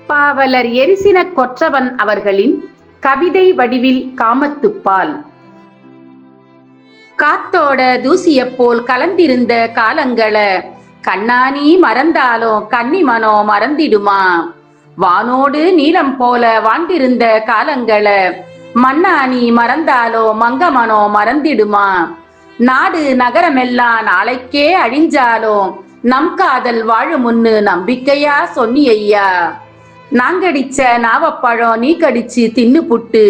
பாவலர் எரிசின கொற்றவன் அவர்களின் கவிதை வடிவில் காமத்துப்பால். காத்தோட தூசிய போல் கலந்திருந்த காலங்கள கண்ணாணி மறந்தாலும் கன்னிமனோ மறந்திடுமா? வானோடு நீலம் போல வாழ்ந்திருந்த காலங்கள மண்ணாணி மறந்தாலோ மங்கமனோ மறந்திடுமா? நாடு நகரமெல்லாம் நாளைக்கே அழிஞ்சாலோ நம் காதல் வாழுமுன்னு நம்பிக்கையா சொன்னியா? நாங்கடிச்ச நாவப்பழம் நீ கடிச்சு தின்னு புட்டு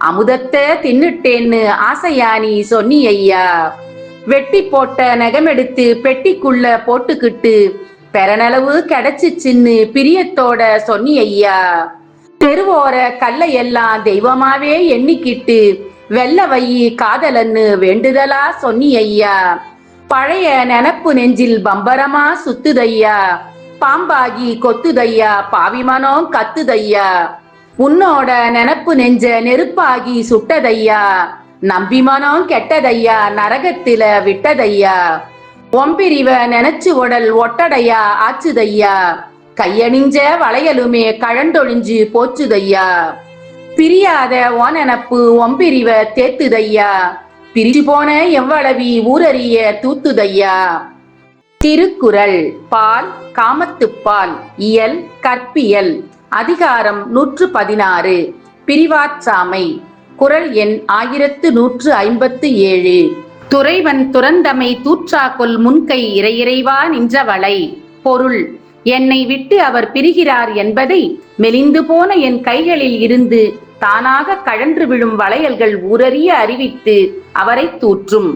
அமுதத்தை தின்னுட்டேன்னு ஆசையா நீ சொன்னியா? வெட்டி போட்ட நகமெடுத்து பெட்டிக்குள்ள போட்டுக்கிட்டு பெறனளவு கிடைச்சிச்சின்னு பிரியத்தோட சொன்னியா? தெருவோர கல்லையெல்லாம் தெய்வமாவே எண்ணிக்கிட்டு வெள்ள வையி காதலன்னு வேண்டுதலா சொன்னியா? பழைய நினப்பு நெஞ்சில் பம்பரமா சுத்துதையா, பாம்பாகி கொத்துதையா, பாவிமனம் கத்துதையா. உன்னோட நினப்பு நெஞ்ச நெருப்பாகி சுட்டதையா, நம்பிமனம் கெட்டதையா, நரகத்தில விட்டதையா. ஒம்பிரிவ நினைச்சு உடல் ஒட்டடையா ஆச்சுதையா, கையணிஞ்ச வளையலுமே கழண்டொழிஞ்சு போச்சுதையா. பிரியாத ஓனனப்பு ஒம்பிரிவ தேத்துதையா, பிரிஞ்சு போன எவ்வளவி ஊரறிய தூத்துதையா. திருக்குறள். பால் காமத்துப்பால். இயல் கற்பியல். அதிகாரம் 116. பிரிவாற்றாமை. குறள் எண் 1157. துறைவன் துறந்தமை தூற்றாக்கொல் முன்கை இறையிறைவா நின்றவளை. பொருள்: என்னை விட்டு அவர் பிரிகிறார் என்பதை மெலிந்து போன என் கைகளில் இருந்து தானாக கழன்று விழும் வளையல்கள் ஊரறிய அறிவித்து அவரை தூற்றும்.